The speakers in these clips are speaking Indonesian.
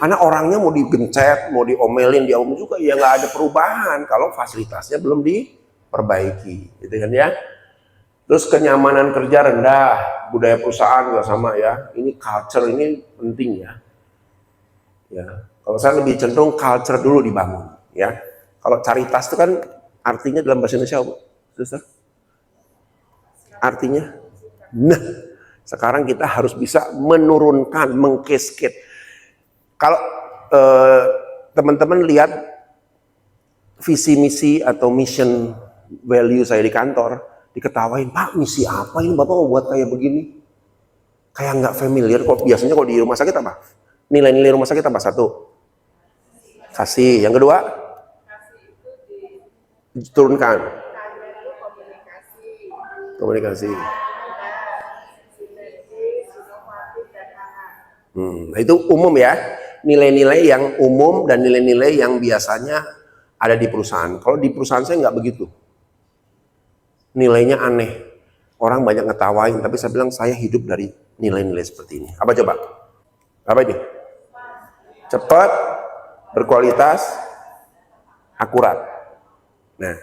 Karena orangnya mau digencet, mau diomelin, diomel juga, ya nggak ada perubahan kalau fasilitasnya belum diperbaiki, gitu kan ya. Terus kenyamanan kerja rendah, budaya perusahaan juga sama ya. Ini culture ini penting ya. Ya, kalau saya lebih cenderung culture dulu dibangun ya. Kalau caritas itu kan artinya dalam bahasa Indonesia, Bu, Suster? Artinya, nah, sekarang kita harus bisa menurunkan, mengkesket. Kalau teman-teman lihat visi misi atau mission value saya di kantor, diketawain, Pak, misi apa ini Bapak mau buat kayak begini? Kayak nggak familiar kok. Biasanya kalau di rumah sakit apa? Nilai-nilai rumah sakit apa? Satu, kasih. Yang kedua, diturunkan. Komunikasi. Nah itu umum ya. Nilai-nilai yang umum dan nilai-nilai yang biasanya ada di perusahaan. Kalau di perusahaan saya nggak begitu. Nilainya aneh. Orang banyak ngetawain, tapi saya bilang saya hidup dari nilai-nilai seperti ini. Apa coba? Apa ini? Cepat, berkualitas, akurat. Nah,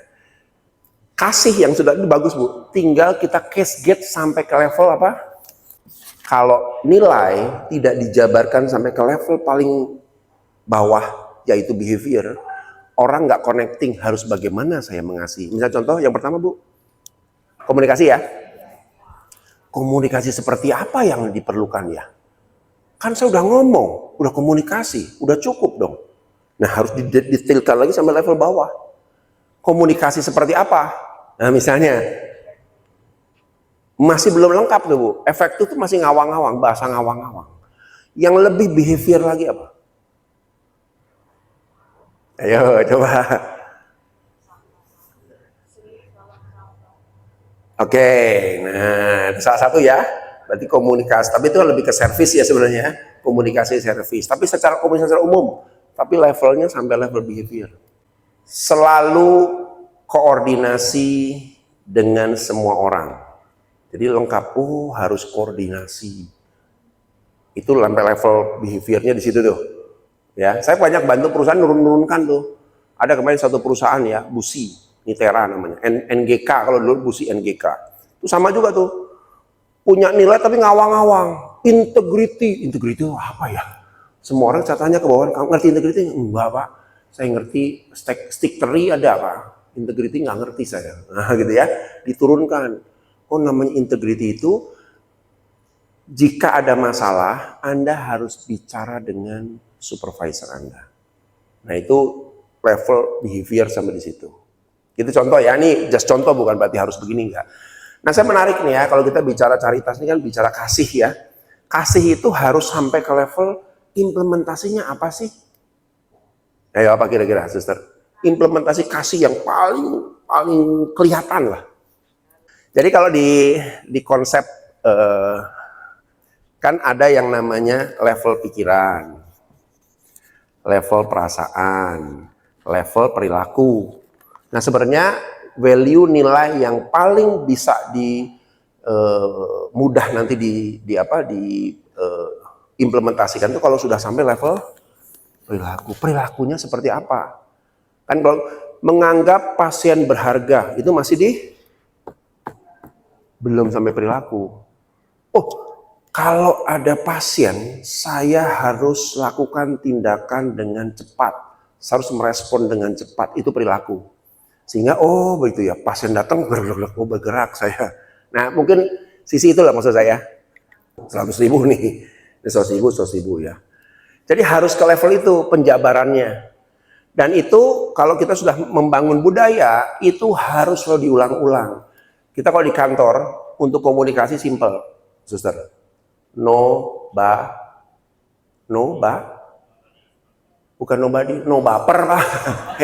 kasih yang sudah itu bagus, Bu. Tinggal kita cascade sampai ke level apa? Kalau nilai tidak dijabarkan sampai ke level paling bawah, yaitu behavior, orang nggak connecting harus bagaimana saya mengasihi. Misal contoh yang pertama, Bu, komunikasi ya. Komunikasi seperti apa yang diperlukan ya? Kan saya udah ngomong, udah komunikasi, udah cukup dong. Nah harus didetailkan lagi sampai level bawah. Komunikasi seperti apa? Nah misalnya, masih belum lengkap tuh Bu, efektif itu masih ngawang-ngawang, bahasa ngawang-ngawang. Yang lebih behavior lagi apa? Ayo coba. Oke, nah salah satu ya, berarti komunikasi, tapi itu lebih ke servis ya sebenarnya, komunikasi servis. Tapi secara komunikasi secara umum, tapi levelnya sampai level behavior. Selalu koordinasi dengan semua orang. Jadi lengkap, harus koordinasi. Itu sampai level behaviornya di situ tuh. Ya, saya banyak bantu perusahaan nurun-nurunkan tuh. Ada kemarin satu perusahaan ya, Busi, Nitera namanya, NGK kalau dulu Busi NGK. Itu sama juga tuh. Punya nilai tapi ngawang-ngawang. Integrity itu apa ya? Semua orang catatannya ke bawah, kamu ngerti integrity? Enggak, Pak. Saya ngerti stick theory ada apa? Integrity nggak ngerti saya. Nah, gitu ya. Diturunkan. Oh, namanya integrity itu jika ada masalah, Anda harus bicara dengan supervisor Anda. Nah, itu level behavior sampai di situ. Itu contoh ya, ini just contoh bukan berarti harus begini enggak. Nah, saya menarik nih ya, kalau kita bicara caritas ini kan bicara kasih ya. Kasih itu harus sampai ke level implementasinya apa sih? Ayo apa kira-kira, Suster? Implementasi kasih yang paling kelihatan lah. Jadi kalau di konsep kan ada yang namanya level pikiran, level perasaan, level perilaku. Nah sebenarnya value nilai yang paling bisa mudah nanti implementasikan itu kalau sudah sampai level perilaku. Perilakunya seperti apa? Kan kalau menganggap pasien berharga itu masih belum sampai perilaku. Oh, kalau ada pasien, saya harus lakukan tindakan dengan cepat. Saya harus merespon dengan cepat, itu perilaku. Sehingga, oh begitu ya, pasien datang bergerak saya. Nah, mungkin sisi itulah maksud saya. 100.000 nih, 100.000 ya. Jadi harus ke level itu penjabarannya. Dan itu kalau kita sudah membangun budaya, itu harus selalu diulang-ulang. Kita kalau di kantor, untuk komunikasi simple, Suster. Bukan nobody, no baper Pak.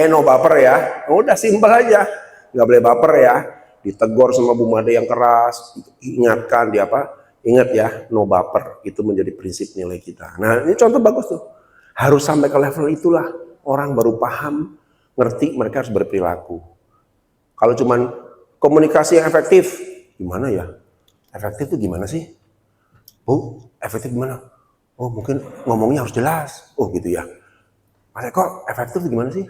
No baper ya. Udah simple aja. Nggak boleh baper ya. Ditegur sama Bu Made yang keras, ingatkan dia apa? Ingat ya, no baper. Itu menjadi prinsip nilai kita. Nah, ini contoh bagus tuh. Harus sampai ke level itulah. Orang baru paham, ngerti, mereka harus berperilaku. Kalau cuman komunikasi yang efektif, gimana ya? Efektif itu gimana sih? Bu, efektif gimana? Oh mungkin ngomongnya harus jelas. Oh gitu ya. Mas Eko efektif gimana sih?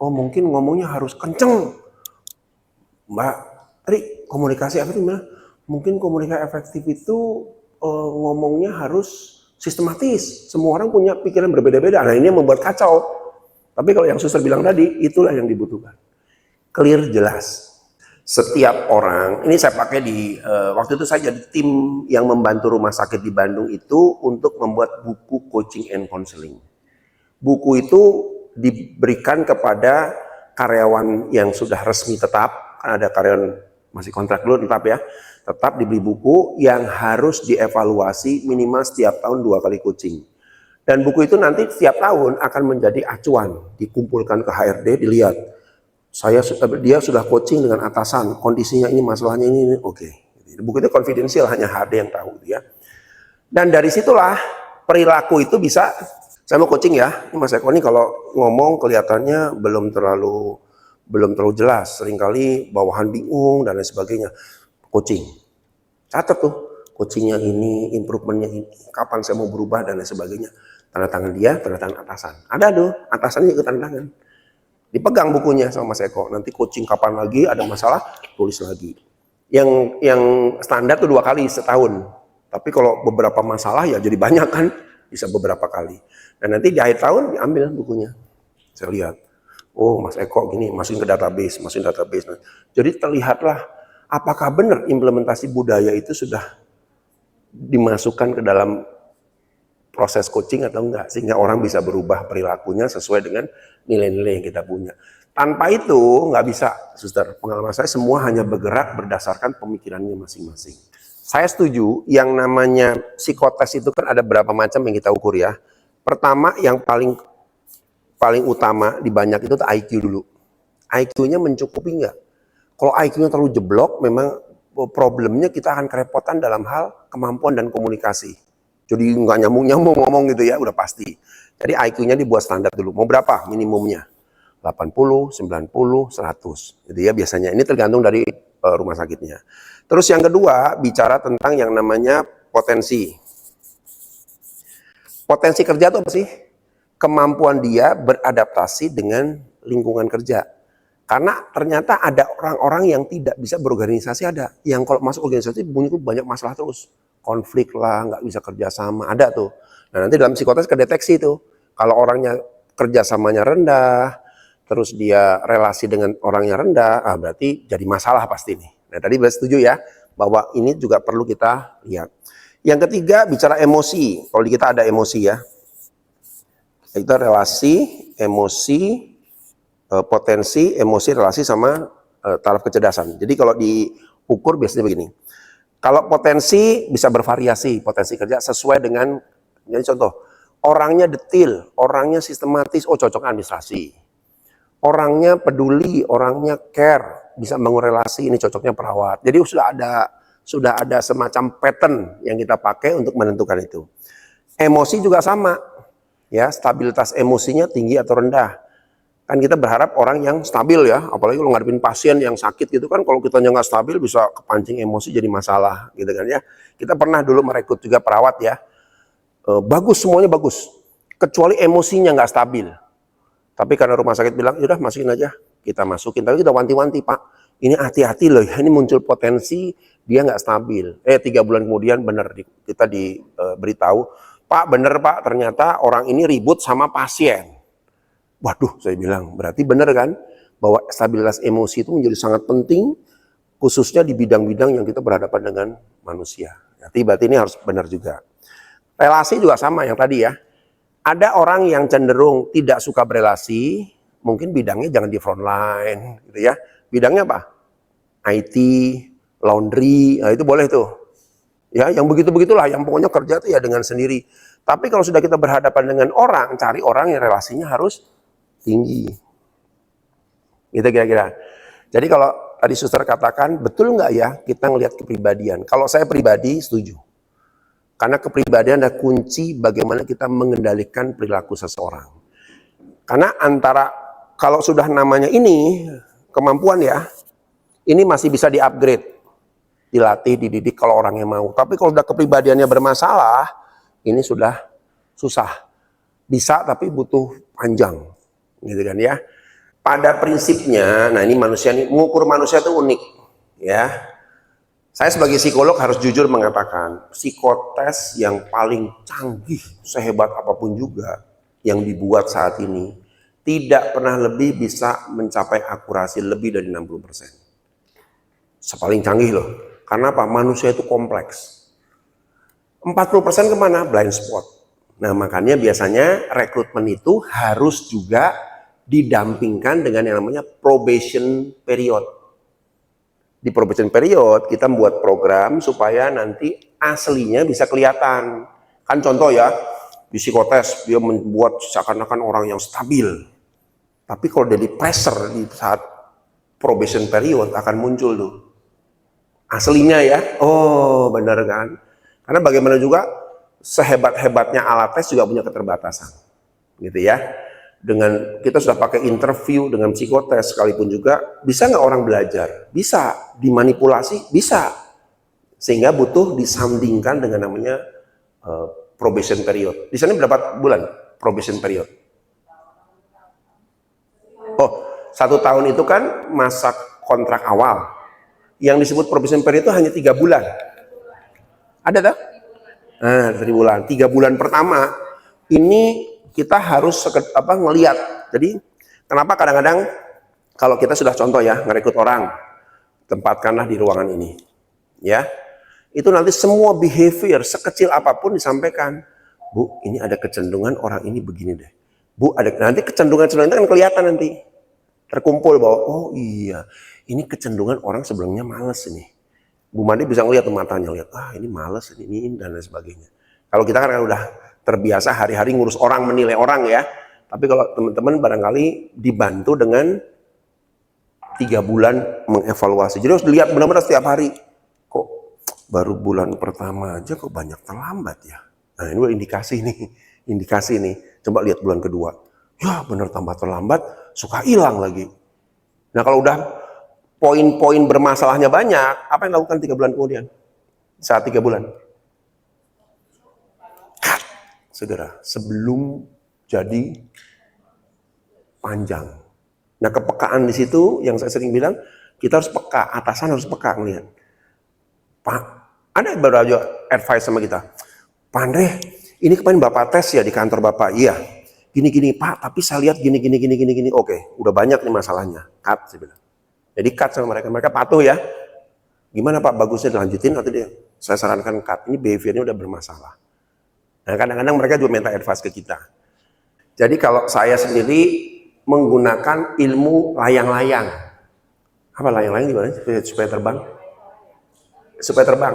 Oh mungkin ngomongnya harus kenceng. Mbak Tri, komunikasi efektif gimana? Mungkin komunikasi efektif itu ngomongnya harus sistematis. Semua orang punya pikiran berbeda-beda. Nah ini yang membuat kacau. Tapi kalau yang suster bilang tadi, itulah yang dibutuhkan. Clear, jelas. Setiap orang, ini saya pakai di, waktu itu saya jadi tim yang membantu rumah sakit di Bandung itu untuk membuat buku coaching and counseling. Buku itu diberikan kepada karyawan yang sudah resmi tetap, kan ada karyawan masih kontrak dulu tetap ya, tetap dibeli buku yang harus dievaluasi minimal setiap tahun 2 kali coaching. Dan buku itu nanti setiap tahun akan menjadi acuan, dikumpulkan ke HRD, dilihat. Dia sudah coaching dengan atasan, kondisinya ini, masalahnya ini, oke. Buku itu konfidensial, hanya HRD yang tahu ya. Dan dari situlah perilaku itu bisa. Saya mau coaching ya, ini Mas Eko ini kalau ngomong kelihatannya belum terlalu jelas, seringkali bawahan bingung dan lain sebagainya. Coaching, catat tuh, coachingnya ini, improvementnya ini, kapan saya mau berubah dan lain sebagainya. Tanda tangan dia, tanda tangan atasan. Ada tuh, atasannya ikut tanda tangan. Dipegang bukunya sama Mas Eko. Nanti coaching kapan lagi ada masalah, tulis lagi. Yang standar tuh 2 kali setahun. Tapi kalau beberapa masalah ya jadi banyak kan, bisa beberapa kali. Dan nanti di akhir tahun diambil bukunya. Saya lihat, oh Mas Eko gini, masukin ke database. Jadi terlihatlah apakah benar implementasi budaya itu sudah dimasukkan ke dalam proses coaching atau enggak, sehingga orang bisa berubah perilakunya sesuai dengan nilai-nilai yang kita punya. Tanpa itu nggak bisa, suster. Pengalaman saya semua hanya bergerak berdasarkan pemikirannya masing-masing. Saya setuju, yang namanya psikotes itu kan ada berapa macam yang kita ukur ya. Pertama, yang paling utama di banyak itu IQ dulu. IQ-nya mencukupi nggak? Kalau IQ-nya terlalu jeblok, memang problemnya kita akan kerepotan dalam hal kemampuan dan komunikasi. Jadi nggak nyambung-nyambung ngomong gitu ya, udah pasti. Jadi IQ-nya dibuat standar dulu. Mau berapa minimumnya? 80, 90, 100. Jadi ya biasanya. Ini tergantung dari rumah sakitnya. Terus yang kedua, bicara tentang yang namanya potensi. Potensi kerja itu apa sih? Kemampuan dia beradaptasi dengan lingkungan kerja. Karena ternyata ada orang-orang yang tidak bisa berorganisasi, ada. Yang kalau masuk organisasi muncul banyak masalah terus. Konflik lah, nggak bisa kerjasama, ada tuh. Nah nanti dalam psikotes kedeteksi tuh. Kalau orangnya kerjasamanya rendah, terus dia relasi dengan orangnya rendah, berarti jadi masalah pasti nih. Nah tadi berarti setuju ya, bahwa ini juga perlu kita lihat. Yang ketiga, bicara emosi. Kalau di kita ada emosi ya. Itu relasi, emosi, potensi, emosi, relasi sama taraf kecerdasan. Jadi kalau diukur biasanya begini. Kalau potensi bisa bervariasi, potensi kerja sesuai dengan, jadi contoh, orangnya detil, orangnya sistematis, oh cocok administrasi. Orangnya peduli, orangnya care, bisa membangun relasi, ini cocoknya perawat. Jadi sudah ada semacam pattern yang kita pakai untuk menentukan itu. Emosi juga sama, ya stabilitas emosinya tinggi atau rendah. Kan kita berharap orang yang stabil ya, apalagi kalau ngadepin pasien yang sakit gitu kan, kalau kita nggak stabil bisa kepancing emosi jadi masalah gitu kan ya. Kita pernah dulu merekrut juga perawat ya, bagus semuanya bagus, kecuali emosinya nggak stabil. Tapi karena rumah sakit bilang, yaudah masukin aja, kita masukin. Tapi kita wanti-wanti, Pak, ini hati-hati loh, ini muncul potensi dia nggak stabil. 3 bulan kemudian benar kita diberitahu, Pak bener Pak, ternyata orang ini ribut sama pasien. Waduh, saya bilang, berarti benar kan bahwa stabilitas emosi itu menjadi sangat penting, khususnya di bidang-bidang yang kita berhadapan dengan manusia. Berarti ini harus benar juga. Relasi juga sama yang tadi ya. Ada orang yang cenderung tidak suka berelasi, mungkin bidangnya jangan di front line, gitu ya. Bidangnya apa? IT, laundry, nah itu boleh tuh. Ya, yang begitu-begitulah, yang pokoknya kerja tuh ya dengan sendiri. Tapi kalau sudah kita berhadapan dengan orang, cari orang yang relasinya harus tinggi. Gitu kira-kira. Jadi kalau tadi suster katakan, betul nggak ya kita ngelihat kepribadian? Kalau saya pribadi setuju. Karena kepribadian adalah kunci bagaimana kita mengendalikan perilaku seseorang. Karena kalau sudah namanya ini, kemampuan ya, ini masih bisa di-upgrade, dilatih, dididik kalau orangnya mau. Tapi kalau sudah kepribadiannya bermasalah, ini sudah susah. Bisa tapi butuh panjang, gitu kan ya. Pada prinsipnya, nah ini manusia nih, mengukur manusia itu unik, ya. Saya sebagai psikolog harus jujur mengatakan, psikotes yang paling canggih, sehebat apapun juga, yang dibuat saat ini, tidak pernah lebih bisa mencapai akurasi lebih dari 60%. Sepaling canggih loh. Karena apa? Manusia itu kompleks. 40% kemana? Blind spot. Nah makanya biasanya rekrutmen itu harus juga didampingkan dengan yang namanya probation period. Di probation period kita membuat program supaya nanti aslinya bisa kelihatan. Kan contoh ya, di psikotes dia membuat seakan-akan orang yang stabil. Tapi kalau dari pressure di saat probation period akan muncul tuh. Aslinya ya, oh benar kan. Karena bagaimana juga sehebat-hebatnya alat tes juga punya keterbatasan, gitu ya. Dengan kita sudah pakai interview dengan psikotes sekalipun juga, bisa nggak orang belajar? Bisa, dimanipulasi, bisa. Sehingga butuh disandingkan dengan namanya probation period. Di sana berapa bulan probation period? Oh, 1 tahun itu kan masa kontrak awal. Yang disebut probation period itu hanya 3 bulan. Ada tak? Nah, 3 bulan. 3 bulan pertama ini kita harus ngelihat. Jadi kenapa kadang-kadang kalau kita sudah contoh ya ngerekrut orang, tempatkanlah di ruangan ini, ya. Itu nanti semua behavior sekecil apapun disampaikan. Bu, ini ada kecenderungan orang ini begini deh. Bu, ada nanti kecenderungan itu kan kelihatan nanti. Terkumpul bahwa oh iya, ini kecenderungan orang sebelumnya males ini. Bu Made bisa ngeliat tuh matanya, lihat ini males, ini dan lain sebagainya. Kalau kita kan udah terbiasa hari-hari ngurus orang, menilai orang ya. Tapi kalau teman-teman barangkali dibantu dengan 3 bulan mengevaluasi. Jadi harus dilihat benar-benar setiap hari. Kok baru bulan pertama aja kok banyak terlambat ya. Nah ini udah indikasi nih. Coba lihat bulan kedua. Ya benar tambah terlambat, suka hilang lagi. Nah kalau udah poin-poin bermasalahnya banyak, apa yang dilakukan 3 bulan kemudian? Saat 3 bulan. Cut. Segera, sebelum jadi panjang. Nah kepekaan di situ, yang saya sering bilang, kita harus peka, atasan harus peka ngelihat. Pak, ada baru aja advice sama kita. Pak Andre, ini kemarin Bapak tes ya di kantor Bapak, iya. Gini-gini Pak, tapi saya lihat gini. Oke, udah banyak nih masalahnya. Cut, saya bilang. Jadi cut sama mereka patuh ya. Gimana Pak, bagusnya dilanjutin atau dia? Saya sarankan cut, ini behaviornya udah bermasalah. Nah kadang-kadang mereka juga minta advice ke kita. Jadi kalau saya sendiri menggunakan ilmu layang-layang. Apa layang-layang gimana supaya terbang? Supaya terbang,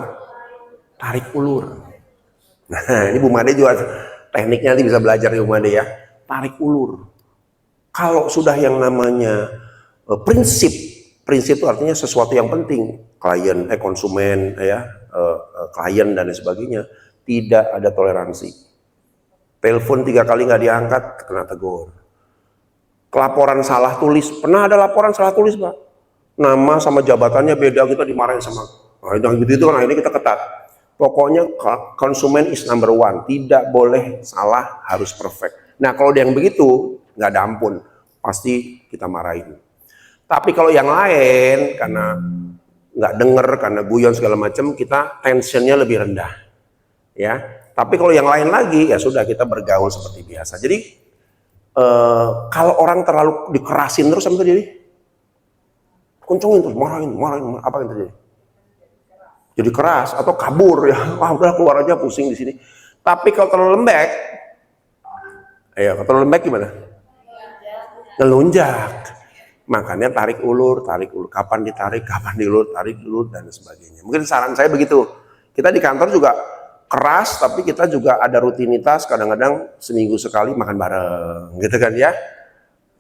tarik ulur. Nah ini Bu Made juga tekniknya nanti bisa belajar di Bu Made ya. Tarik ulur. Kalau sudah yang namanya prinsip itu artinya sesuatu yang penting, konsumen ya, klien dan sebagainya, tidak ada toleransi. Telepon 3 kali nggak diangkat, kena tegur. Laporan salah tulis, pernah ada laporan salah tulis Pak, nama sama jabatannya beda, kita dimarahin sama. Nah itu kan akhirnya kita ketat. Pokoknya konsumen is number 1, tidak boleh salah, harus perfect. Nah kalau yang begitu nggak ada ampun, pasti kita marahin. Tapi kalau yang lain karena nggak denger, karena guyon segala macam, kita tensionnya lebih rendah, ya. Tapi kalau yang lain lagi ya sudah, kita bergaul seperti biasa. Jadi kalau orang terlalu dikerasin terus apa terjadi? Kuncungin terus, marahin, apa yang terjadi? Jadi keras atau kabur ya, udah keluar aja, pusing di sini. Tapi kalau terlalu lembek, ya kalau terlalu lembek gimana? Ngelunjak. Makanya tarik ulur, kapan ditarik, kapan diulur, tarik ulur dan sebagainya. Mungkin saran saya begitu. Kita di kantor juga keras, tapi kita juga ada rutinitas, kadang-kadang seminggu sekali makan bareng, gitu kan ya.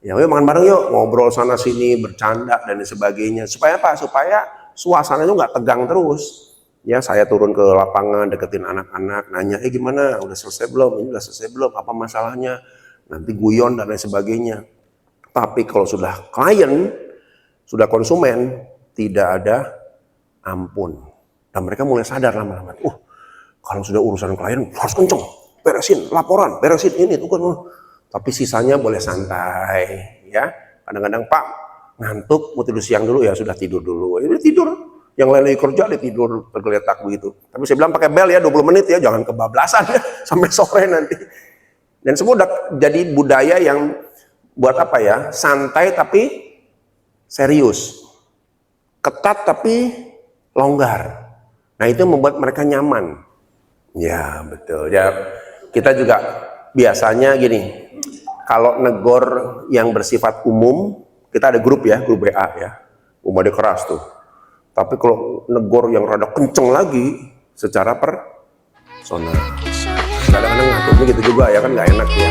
Ya yuk makan bareng yuk, ngobrol sana sini, bercanda dan sebagainya. Supaya apa? Supaya suasananya nggak tegang terus. Ya saya turun ke lapangan, deketin anak-anak, nanya, gimana? Udah selesai belum? Ini udah selesai belum? Apa masalahnya? Nanti guyon dan lain sebagainya. Tapi kalau sudah klien, sudah konsumen, tidak ada ampun. Dan mereka mulai sadar lama-lama, kalau sudah urusan klien harus kenceng. beresin laporan, beresin ini tuh kan. Tapi sisanya boleh santai, ya. Kadang-kadang Pak ngantuk, mau tidur siang dulu ya, sudah tidur dulu. Ya tidur. Yang lain lagi kerja dia tidur tergeletak begitu. Tapi saya bilang pakai bel ya 20 menit ya, jangan kebablasan ya sampai sore nanti. Dan semua udah jadi budaya yang buat apa ya? Santai tapi serius. Ketat tapi longgar. Nah, itu membuat mereka nyaman. Ya, betul. Ya, kita juga biasanya gini. Kalau negor yang bersifat umum, kita ada grup ya, grup WA ya. Umumnya keras tuh. Tapi kalau negor yang rada kenceng lagi, secara personal. Kadang-kadang ngaturnya gitu juga ya, kan nggak enak ya.